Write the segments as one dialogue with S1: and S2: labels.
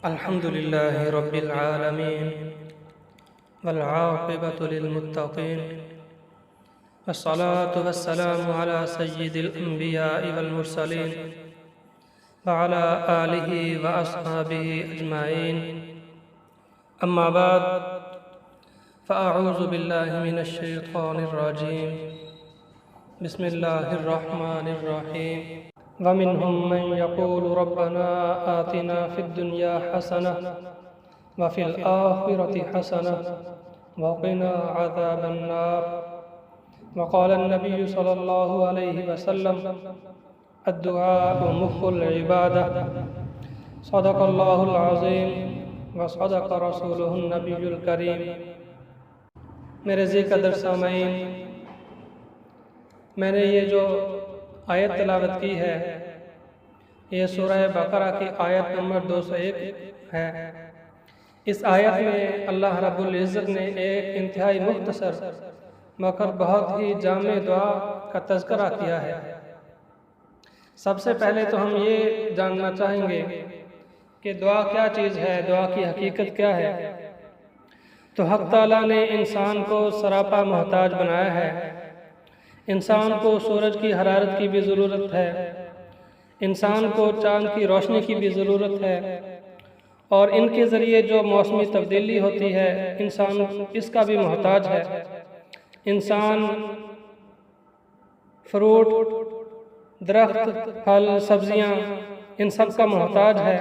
S1: الحمد لله رب العالمين والعاقبة للمتقين والصلاة والسلام على سيد الأنبياء والمرسلين وعلى آله وأصحابه أجمعين. أما بعد، فأعوذ بالله من الشيطان الرجيم. بسم الله الرحمن الرحيم. ومنهم من يقول ربنا آتنا في الدنيا حسنة وفي الآخرة حسنة وقنا عذاب النار. وقال النبي صلى الله عليه وسلم: الدعاء مخ العبادة. صدق الله العظيم وصدق رسوله النبي الكريم. میرے قدر سامعین، میں نے یہ جو آیت تلاوت کی ہے یہ سورہ بقرہ کی آیت نمبر 201 ہے. اس آیت میں اللہ رب العزت نے ایک انتہائی مختصر مگر بہت ہی جامع دعا کا تذکرہ کیا ہے. سب سے پہلے تو ہم یہ جاننا چاہیں گے کہ دعا کیا چیز ہے، دعا کی حقیقت کیا ہے. تو حق تعالیٰ نے انسان کو سراپا محتاج بنایا ہے. انسان کو سورج کی حرارت کی بھی ضرورت ہے، انسان کو چاند کی روشنی کی بھی ضرورت ہے، اور ان کے ذریعے جو موسمی تبدیلی ہوتی ہے انسان اس کا بھی محتاج ہے. انسان فروٹ، درخت، پھل، سبزیاں ان سب کا محتاج ہے.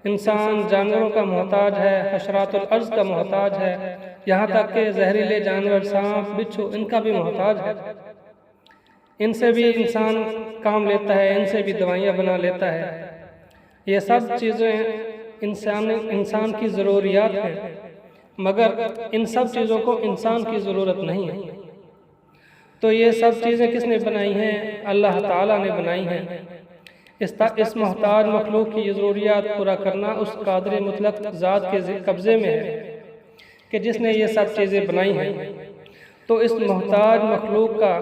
S1: انسان جانوروں کا محتاج ہے، حشرات الارض کا محتاج ہے، یہاں تک کہ زہریلے جانور، سانپ، بچھو ان کا بھی محتاج ہے. ان سے بھی انسان کام لیتا ہے، ان سے بھی دوائیاں بنا لیتا ہے. یہ سب چیزیں انسان کی ضروریات ہیں، مگر ان سب چیزوں کو انسان کی ضرورت نہیں ہے. تو یہ سب چیزیں کس نے بنائی ہیں؟ اللہ تعالیٰ نے بنائی ہیں. اس محتاج مخلوق کی ضروریات پورا کرنا اس قادر مطلق ذات کے قبضے میں ہے کہ جس نے یہ سب چیزیں بنائی ہیں. تو اس محتاج مخلوق کا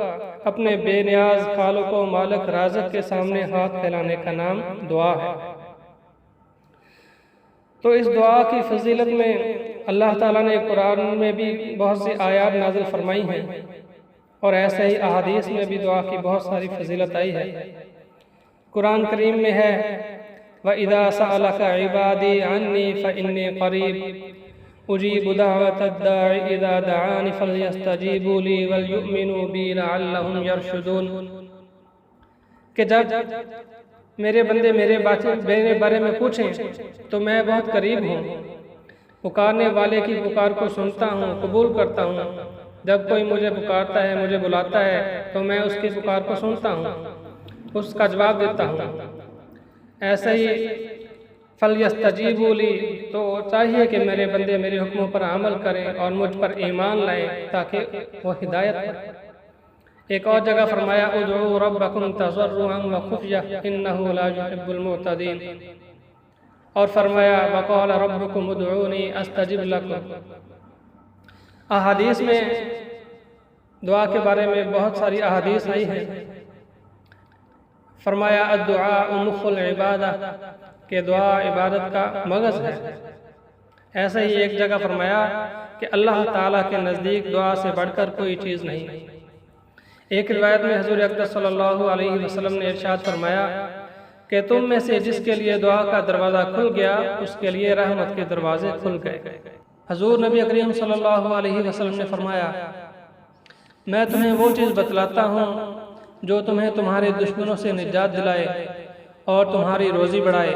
S1: اپنے بے نیاز خالق و مالک رازق کے سامنے ہاتھ پھیلانے کا نام دعا ہے. تو اس دعا کی فضیلت میں اللہ تعالیٰ نے قرآن میں بھی بہت سی آیات نازل فرمائی ہیں، اور ایسے ہی احادیث میں بھی دعا کی بہت ساری فضیلت آئی ہے. قرآن کریم میں ہے: وَإِذَا سَأَلَكَ عِبَادِي عَنِّي فَإِنِّي قَرِيبٌ أُجِيبُ دَعْوَةَ الدَّاعِ إِذَا دَعَانِ فَلْيَسْتَجِيبُوا لِي وَلْيُؤْمِنُوا بِي لَعَلَّهُمْ يَرْشُدُونَ. کہ جب میرے بندے میرے بارے میں پوچھیں تو میں بہت قریب ہوں، پکارنے والے کی پکار کو سنتا ہوں، قبول کرتا ہوں. جب کوئی مجھے پکارتا ہے، مجھے بلاتا ہے تو میں اس کی پکار کو سنتا ہوں، اس کا جواب دیتا ہوں. ایسے ہی فَلْيَسْتَجِيبُوا لِي، تو چاہیے کہ میرے بندے میرے حکموں پر عمل کریں اور مجھ پر ایمان لائیں تاکہ وہ ہدایت پائیں. ایک اور جگہ فرمایا: ادعوا ربکم تضرعا وخفیہ انہ لا یحب المعتدین. اور فرمایا: وقال ربکم ادعونی استجب لکم. احادیث میں دعا کے بارے میں بہت ساری احادیث آئی ہیں. فرمایا: الدعاء مخ العبادہ، کہ دعا عبادت کا مغز ہے. ایسے ہی ایک جگہ فرمایا کہ اللہ تعالیٰ کے نزدیک دعا سے بڑھ کر کوئی چیز نہیں. ایک روایت میں حضور اقدس صلی اللہ علیہ وسلم نے ارشاد فرمایا کہ تم میں سے جس کے لیے دعا کا دروازہ کھل گیا اس کے لیے رحمت کے دروازے کھل گئے. حضور نبی کریم صلی اللہ علیہ وسلم نے فرمایا: میں تمہیں وہ چیز بتلاتا ہوں جو تمہیں تمہارے دشمنوں سے نجات دلائے اور تمہاری روزی بڑھائے.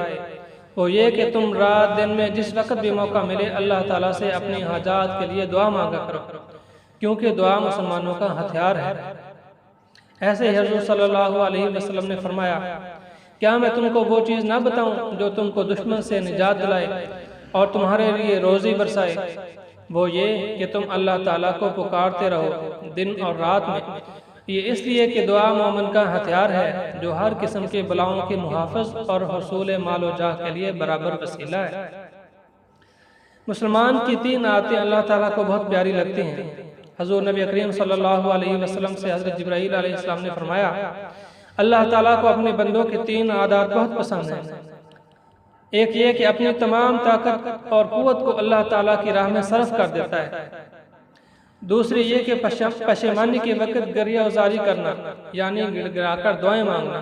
S1: وہ یہ کہ تم رات دن میں جس وقت بھی موقع ملے اللہ تعالیٰ سے اپنی حاجات کے لیے دعا مانگا کرو، کیونکہ دعا مسلمانوں کا ہتھیار ہے. ایسے ہی حضور صلی اللہ علیہ وسلم نے فرمایا: کیا میں تم کو وہ چیز نہ بتاؤں جو تم کو دشمن سے نجات دلائے اور تمہارے لیے روزی برسائے؟ وہ یہ کہ تم اللہ تعالیٰ کو پکارتے رہو دن اور رات میں. یہ اس لیے کہ دعا مومن کا ہتھیار ہے جو ہر قسم کے بلاؤں کے محافظ اور حصول مال و جاہ کے لیے برابر وسیلہ ہے. مسلمان کی 3 عادتیں اللہ تعالیٰ کو بہت پیاری لگتی ہیں. حضور نبی کریم صلی اللہ علیہ وسلم سے حضرت جبرائیل علیہ السلام نے فرمایا: اللہ تعالیٰ کو اپنے بندوں کے 3 عادات بہت پسند ہیں. ایک یہ کہ اپنی تمام طاقت اور قوت کو اللہ تعالیٰ کی راہ میں صرف کر دیتا ہے، دوسری یہ کہ پشیمانی کے وقت گریہ ازاری کرنا یعنی گڑ گڑا کر دعائیں مانگنا،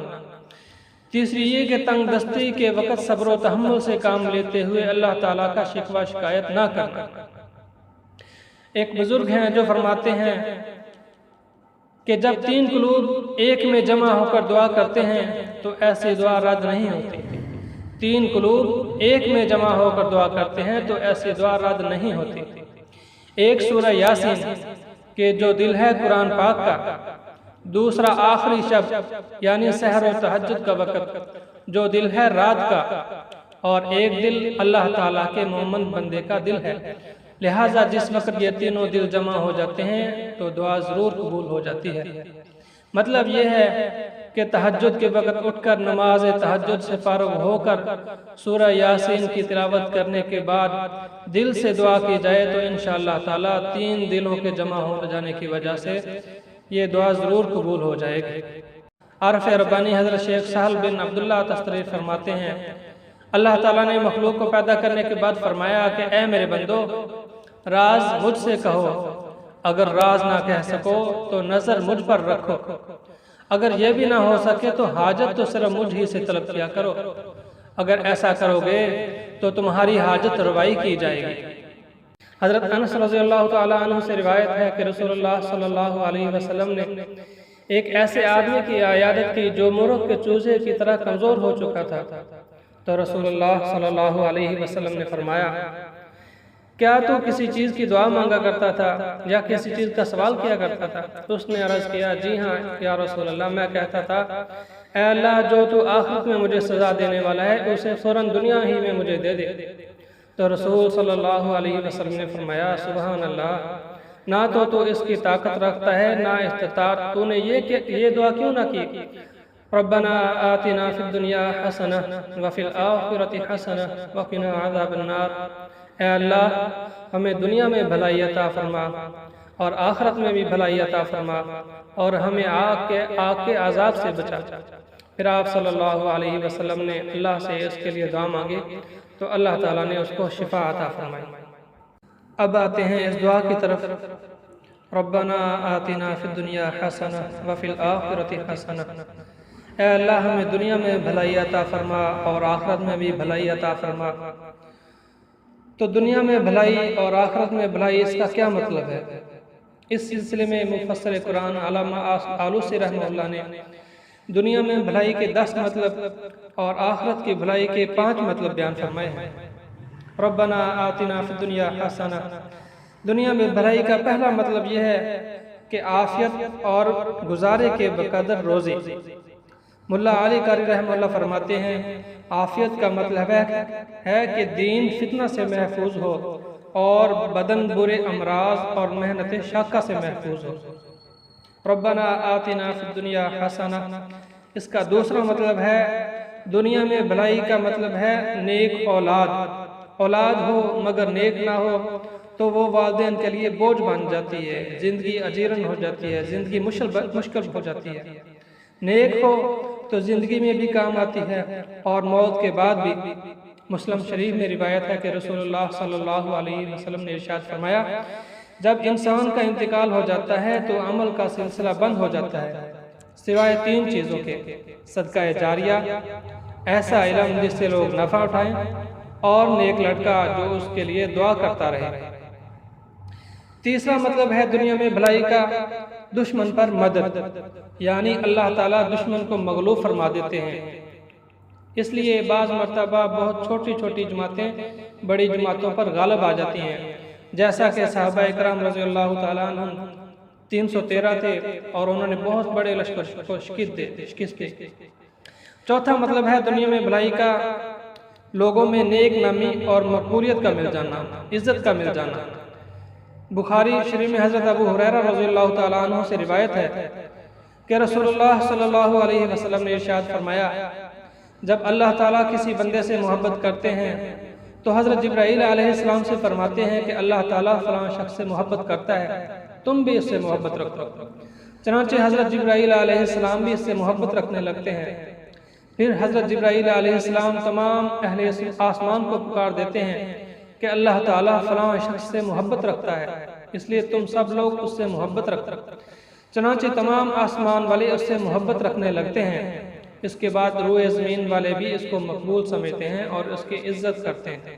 S1: تیسری یہ کہ تنگ دستی کے وقت صبر و تحمل سے کام لیتے ہوئے اللہ تعالیٰ کا شکوہ شکایت نہ کرنا۔ ایک بزرگ ہیں جو فرماتے ہیں کہ جب تین قلوب ایک میں جمع ہو کر دعا کرتے ہیں تو ایسی دعا رد نہیں ہوتی۔ تین قلوب ایک میں جمع ہو کر دعا کرتے ہیں تو ایسی دعا رد نہیں ہوتی۔ ایک سورہ یاسین کہ جو دل ہے قرآن پاک کا، دوسرا آخری شب یعنی سحر و تہجد کا وقت جو دل ہے رات کا، اور ایک دل اللہ تعالیٰ کے مومن بندے کا دل ہے۔ لہٰذا جس وقت یہ تینوں دل جمع ہو جاتے ہیں تو دعا ضرور قبول ہو جاتی ہے۔ مطلب یہ ہے کہ تہجد کے وقت اٹھ کر نماز تہجد سے فارغ ہو کر سورہ یاسین کی تلاوت کرنے کے بعد دل سے دعا کی جائے تو انشاءاللہ تعالیٰ تین دلوں کے جمع ہو جانے کی وجہ سے یہ دعا ضرور قبول ہو جائے گی۔ عارف ربانی حضرت شیخ سہل بن عبداللہ تستری فرماتے ہیں، اللہ تعالیٰ نے مخلوق کو پیدا کرنے کے بعد فرمایا کہ اے میرے بندو، راز مجھ سے کہو، اگر راز نہ کہہ سکو تو نظر مجھ پر رکھو، اگر یہ بھی نہ ہو سکے تو حاجت تو صرف مجھ ہی سے طلب کیا کرو، اگر ایسا کرو گے تو تمہاری حاجت روائی کی جائے گی۔ حضرت انس رضی اللہ تعالیٰ عنہ سے روایت ہے کہ رسول اللہ صلی اللہ علیہ وسلم نے ایک ایسے آدمی کی عیادت کی جو مرغ کے چوزے کی طرح کمزور ہو چکا تھا، تو رسول اللہ صلی اللہ علیہ وسلم نے فرمایا، کیا تو کسی چیز کی دعا مانگا کرتا تھا یا کسی چیز کا سوال کیا کرتا تھا؟ اس نے عرض کیا، جی ہاں یا رسول اللہ، میں کہتا تھا، اے اللہ جو تو آخرت میں مجھے سزا دینے والا ہے اسے فوراً دنیا ہی میں مجھے دے دے۔ تو رسول صلی اللہ علیہ وسلم نے فرمایا، سبحان اللہ، نہ تو اس کی طاقت رکھتا ہے نہ استطاعت، تو نے یہ دعا کیوں نہ کی؟ ربنا آتنا فی الدنیا حسنہ وفی الآخرۃ حسنہ وقنا عذاب النار، اے اللہ ہمیں دنیا میں بھلائی عطا فرما اور آخرت میں بھی بھلائی عطا فرما اور ہمیں آگ کے عذاب سے بچا۔ پھر آپ صلی اللہ علیہ وسلم نے اللہ سے اس کے لیے دعا مانگی تو اللہ تعالیٰ نے اس کو شفا عطا فرمائی۔ اب آتے ہیں اس دعا کی طرف، ربنا آتنا فی الدنیا حسنہ وفی الآخرۃ حسنہ، اے اللہ ہمیں دنیا میں بھلائی عطا فرما اور آخرت میں بھی بھلائی عطا فرما۔ تو دنیا میں بھلائی اور آخرت میں بھلائی، اس کا کیا مطلب ہے؟ اس سلسلے میں مفسر قرآن علامہ آلوسی رحمہ اللہ نے دنیا میں بھلائی کے 10 مطلب اور آخرت کی بھلائی کے 5 مطلب بیان فرمائے ہیں۔ ربنا آتنا فی الدنیا حسنہ، دنیا میں بھلائی کا پہلا مطلب یہ ہے کہ عافیت اور گزارے کے بقدر روزی۔ ملا علی قاری رحمہ اللہ فرماتے ہیں، عافیت کا مطلب ہے کہ دین فتنہ سے محفوظ ہو اور بدن برے امراض اور محنت شاقہ سے محفوظ ہو۔ ربنا آتنا فی الدنیا حسنہ، اس کا دوسرا مطلب ہے دنیا میں بھلائی کا مطلب ہے نیک اولاد ہو مگر نیک نہ ہو تو وہ والدین کے لیے بوجھ بن جاتی ہے، زندگی اجیرن ہو جاتی ہے، زندگی مشکل ہو جاتی ہے۔ نیک ہو تو زندگی میں بھی کام آتی ہے اور موت کے بعد بھی۔ مسلم شریف میں روایت ہے کہ رسول اللہ صلی اللہ علیہ وسلم نے ارشاد فرمایا، جب انسان کا انتقال ہو جاتا ہے تو عمل کا سلسلہ بند ہو جاتا ہے سوائے 3 چیزوں کے، صدقہ جاریہ، ایسا علم جس سے لوگ نفع اٹھائیں، اور نیک لڑکا جو اس کے لیے دعا کرتا رہے۔ تیسرا مطلب ہے دنیا میں بھلائی کا دشمن پر مدد، یعنی اللہ تعالیٰ دشمن کو مغلوب فرما دیتے ہیں۔ اس لیے بعض مرتبہ بہت چھوٹی جماعتیں بڑی جماعتوں پر غالب آ جاتی ہیں، جیسا کہ صحابہ اکرام رضی اللہ تعالیٰ عنہ 313 تھے اور انہوں نے بہت بڑے لشکر کو شکست دی۔ چوتھا مطلب ہے دنیا میں بھلائی کا لوگوں میں نیک نامی اور مقبولیت کا مل جانا، عزت کا مل جانا۔ بخاری شریف میں حضرت ابو ہریرہ رضی اللہ تعالیٰ عنہ سے روایت ہے کہ رسول اللہ صلی اللہ علیہ وسلم نے ارشاد فرمایا، جب اللہ تعالیٰ کسی بندے سے محبت کرتے ہیں تو حضرت جبرائیل علیہ السلام سے فرماتے ہیں کہ اللہ تعالیٰ فلاں شخص سے محبت کرتا ہے، تم بھی اس سے محبت رکھو۔ چنانچہ حضرت جبرائیل علیہ السلام بھی اس سے محبت رکھنے لگتے ہیں۔ پھر حضرت جبرائیل علیہ السلام تمام اہل آسمان کو پکار دیتے ہیں کہ اللہ تعالیٰ فلاں شخص سے محبت رکھتا ہے، اس لیے تم سب لوگ اس سے محبت رکھو۔ چنانچہ تمام آسمان والے اس سے محبت رکھنے لگتے ہیں۔ اس کے بعد روئے زمین والے بھی اس کو مقبول سمجھتے ہیں اور اس کی عزت کرتے ہیں۔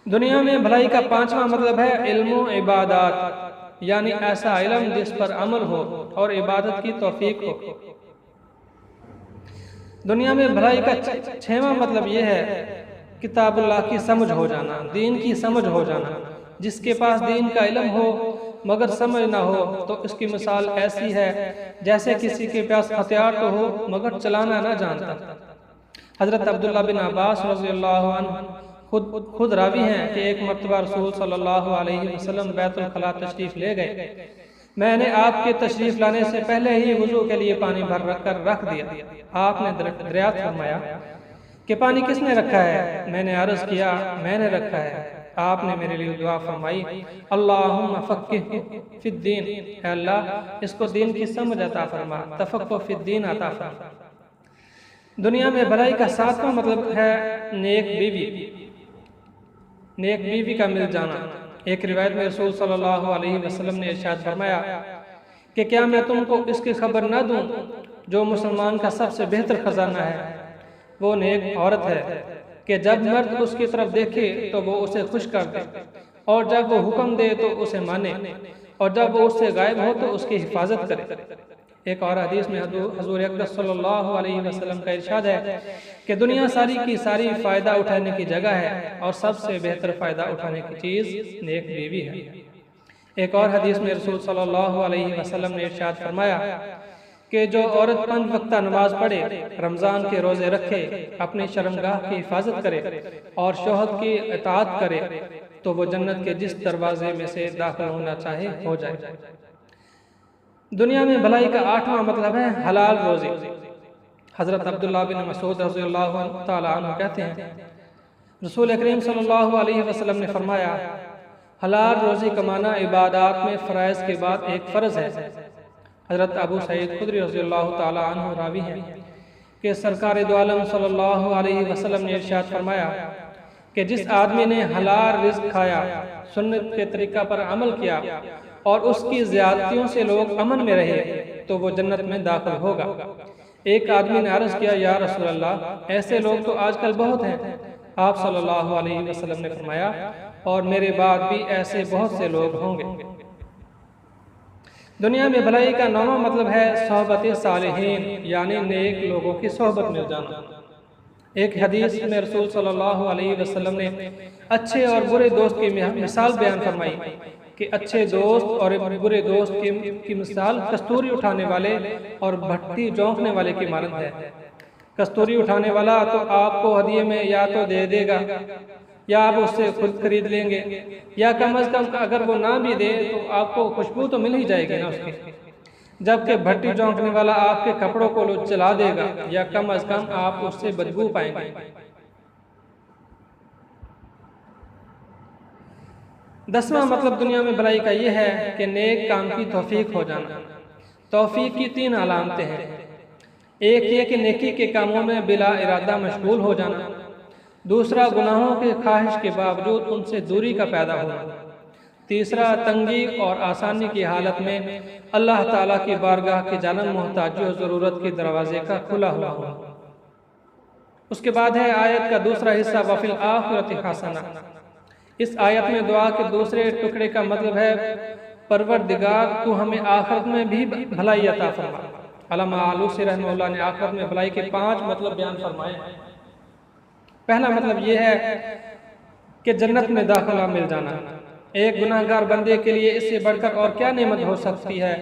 S1: دنیا میں بھلائی کا پانچواں مطلب ہے علم و عبادات، یعنی ایسا علم جس پر عمل ہو اور عبادت کی توفیق ہو۔ دنیا میں بھلائی کا چھواں مطلب یہ ہے کتاب اللہ کی سمجھ ہو جانا، دین کی سمجھ ہو جانا۔ جس کے پاس دین کا علم ہو مگر سمجھ نہ ہو تو اس کی مثال ایسی ہے جیسے کسی کے پاس ہتھیار تو ہو مگر چلانا نہ جانتا۔ حضرت عبداللہ بن عباس رضی اللہ عنہ خود راوی ہیں کہ ایک مرتبہ رسول صلی اللہ علیہ وسلم بیت الخلاء تشریف لے گئے۔ میں نے آپ کے تشریف لانے سے پہلے ہی وضو کے لیے پانی بھر رکھ دیا۔ آپ نے دریافت فرمایا کہ پانی کس نے رکھا ہے؟ میں نے عرض کیا میں نے رکھا ہے۔ آپ نے میرے لیے دعا فرمائی، اللہم فقہ فی الدین، اے اللہ اس کو دین کی سمجھ عطا فرما، تفقہ فی الدین عطا فرما۔ دنیا میں بھلائی کا ساتواں مطلب ہے نیک بیوی، نیک بیوی کا مل جانا۔ ایک روایت میں رسول صلی اللہ علیہ وسلم نے ارشاد فرمایا کہ کیا میں تم کو اس کی خبر نہ دوں جو مسلمان کا سب سے بہتر خزانہ ہے؟ وہ نیک عورت ہے کہ جب مرد اس کی طرف دیکھے تو وہ اسے خوش کر دے، اور جب وہ حکم دے تو اسے مانے، اور جب وہ اس سے غائب ہو تو اس کی حفاظت کرے۔ ایک اور حدیث میں حضور اقدس صلی اللہ علیہ وسلم کا ارشاد ہے کہ دنیا ساری کی ساری فائدہ اٹھانے کی جگہ ہے اور سب سے بہتر فائدہ اٹھانے کی چیز نیک بیوی ہے۔ ایک اور حدیث میں رسول صلی اللہ علیہ وسلم نے ارشاد فرمایا کہ جو عورت 5 وقتہ نماز پڑھے، رمضان کے روزے رکھے، اپنی شرمگاہ کی حفاظت کرے اور شوہر کی اطاعت کرے تو وہ جنت کے جس دروازے میں سے داخل ہونا چاہے ہو جائے۔ دنیا میں بھلائی کا 8واں مطلب ہے حلال روزی۔ حضرت عبداللہ بن مسعود رضی اللہ تعالیٰ عنہ کہتے ہیں رسول اکریم صلی اللہ علیہ وسلم نے فرمایا حلال روزی کمانا عبادات میں فرائض کے بعد ایک فرض ہے۔ حضرت ابو سعید خدری رضی اللہ تعالیٰ عنہ راوی ہیں کہ سرکار دو عالم صلی اللہ علیہ وسلم نے ارشاد فرمایا کہ جس آدمی نے حلال رزق کھایا، سنت کے طریقہ پر عمل کیا اور اس کی زیادتیوں سے لوگ امن میں رہے تو وہ جنت میں داخل ہوگا۔ ایک آدمی نے عرض کیا یا رسول اللہ ایسے لوگ تو آج کل بہت ہیں۔ آپ صلی اللہ علیہ وسلم نے فرمایا اور میرے بعد بھی ایسے بہت سے لوگ ہوں گے۔ دنیا میں بھلائی کا 9واں مطلب ہے صحبت صالحین، یعنی نیک لوگوں کی صحبت مل جانا۔ ایک حدیث میں رسول صلی اللہ علیہ وسلم نے اچھے اور برے دوست کی مثال بیان فرمائی کہ اچھے دوست اور برے دوست کی مثال کستوری اٹھانے والے اور بھٹی جونکنے والے کی مانند ہے۔ کستوری اٹھانے والا تو آپ کو ہدیے میں یا تو دے دے گا یا آپ اس سے خود خرید لیں گے، یا کم از کم اگر وہ نہ بھی دے تو آپ کو خوشبو تو مل ہی جائے گی نا اس کی، جبکہ بھٹی جونکنے والا آپ کے کپڑوں کو چلا دے گا یا کم از کم آپ اس سے بدبو پائیں گے۔ 10واں مطلب دنیا میں بھلائی کا یہ ہے کہ نیک کام کی توفیق ہو جانا۔ توفیق کی 3 علامتیں ہیں۔ ایک یہ کہ نیکی کے کاموں میں بلا ارادہ مشغول ہو جانا، دوسرا گناہوں کے خواہش کے باوجود ان سے دوری کا پیدا ہونا، تیسرا تنگی اور آسانی کی حالت میں اللہ تعالیٰ کی بارگاہ کی جانب محتاجی اور ضرورت کے دروازے کا کھلا ہوا ہونا۔ اس کے بعد ہے آیت کا دوسرا حصہ وَفِي الْآخِرَةِ حَسَنَةٌ۔ اس آیت میں دعا کے دوسرے ٹکڑے کا مطلب ہے پروردگار تو ہمیں آخرت میں بھی بھلائی عطا فرما۔ علامہ آلوسی رحمہ اللہ نے آخرت میں بھلائی کے 5 مطلب بیان فرمائے۔ پہلا مطلب یہ ہے کہ جنت میں داخلہ مل جانا۔ ایک گناہگار بندے کے لیے اس سے بڑھ کر اور کیا نعمت ہو سکتی ہے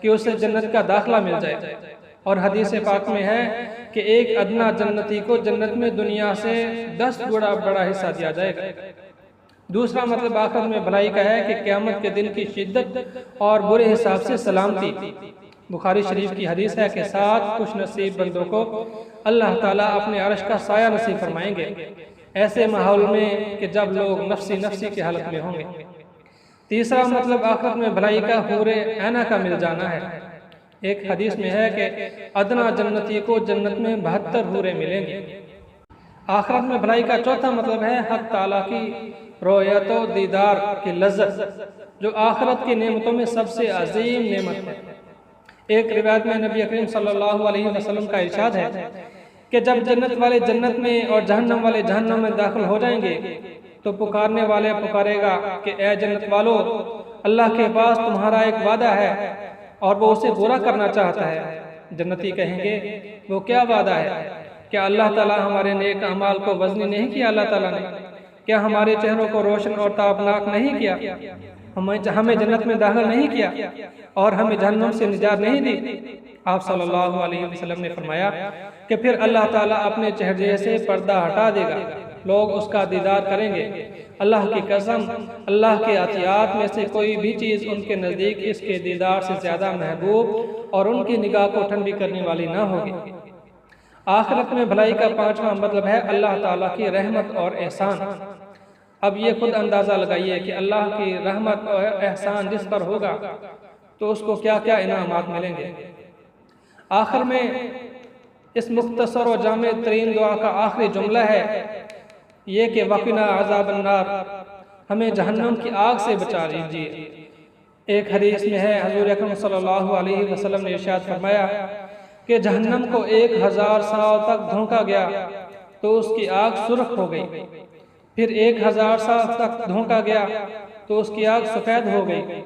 S1: کہ اسے جنت کا داخلہ مل جائے، اور حدیث پاک میں ہے کہ ایک ادنا جنتی کو جنت میں دنیا سے 10 گنا بڑا حصہ دیا جائے گا۔ دوسرا مطلب آخرت میں بھلائی کا ہے کہ قیامت کے دن کی شدت اور برے حساب سے سلامتی۔ بخاری شریف کی حدیث ہے کہ 7 خوش نصیب بندوں کو اللہ تعالیٰ اپنے عرش کا سایہ نصیب فرمائیں گے، ایسے ماحول میں کہ جب لوگ نفسی نفسی کی حالت میں ہوں گے۔ تیسرا مطلب آخرت میں بھلائی کا حور عینہ کا مل جانا ہے۔ ایک حدیث میں ہے کہ ادنا جنتی کو جنت میں 72 حوریں ملیں گی۔ آخرت میں بھلائی کا چوتھا مطلب ہے حق تعالیٰ کی رؤیت و دیدار کی لذت، جو آخرت کی نعمتوں میں سب سے عظیم نعمت ہے۔ ایک روایت میں نبی اکرم صلی اللہ علیہ وسلم کا ارشاد ہے کہ جب جنت والے جنت میں اور جہنم والے جہنم میں داخل ہو جائیں گے تو پکارنے والے پکارے گا کہ اے جنت والو، اللہ کے پاس تمہارا ایک وعدہ ہے اور وہ اسے پورا کرنا چاہتا ہے۔ جنتی کہیں گے وہ کیا وعدہ ہے؟ کیا اللہ تعالیٰ ہمارے نیک اعمال کو وزنی نہیں کیا؟ اللہ تعالیٰ نے کیا ہمارے چہروں کو روشن اور تابناک نہیں کیا؟ ہمیں جنت میں داخل نہیں کیا اور ہمیں جہنم سے نجات نہیں دی؟ آپ صلی اللہ علیہ وسلم نے فرمایا کہ پھر اللہ تعالیٰ اپنے چہرے سے پردہ ہٹا دے گا، لوگ اس کا دیدار کریں گے۔ اللہ کی قسم، اللہ کے عطیات میں سے کوئی بھی چیز ان کے نزدیک اس کے دیدار سے زیادہ محبوب اور ان کی نگاہ کو ٹھنڈی کرنے والی نہ ہوگی۔ آخرت میں بھلائی کا پانچواں مطلب ہے اللہ تعالیٰ کی رحمت اور احسان۔ اب یہ خود اندازہ لگائیے کہ اللہ کی رحمت اور احسان جس پر ہوگا تو اس کو کیا کیا انعامات ملیں گے۔ آخر میں اس مختصر و جامع ترین دعا کا آخری جملہ ہے یہ کہ وقنا عذاب النار، ہمیں جہنم کی آگ سے بچا لیجیے۔ ایک حدیث میں ہے حضور اکرم صلی اللہ علیہ وسلم نے ارشاد فرمایا کہ جہنم کو 1000 سال تک دھونکا گیا تو اس کی آگ سرخ ہو گئی، پھر 1000 سال تک دھونکا گیا تو اس کی آگ سفید ہو گئی،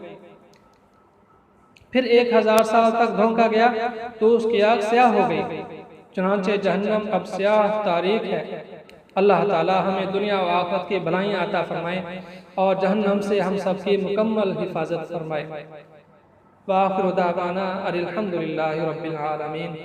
S1: پھر 1000 سال تک دھونکا گیا تو اس کی آگ سیاہ ہو گئی، چنانچہ جہنم اب سیاہ تاریک ہے۔ اللہ تعالی ہمیں دنیا و آخرت کی بھلائیاں عطا فرمائے اور جہنم سے ہم سب کی مکمل حفاظت فرمائے۔ وآخر دعوانا الحمدللہ رب العالمین۔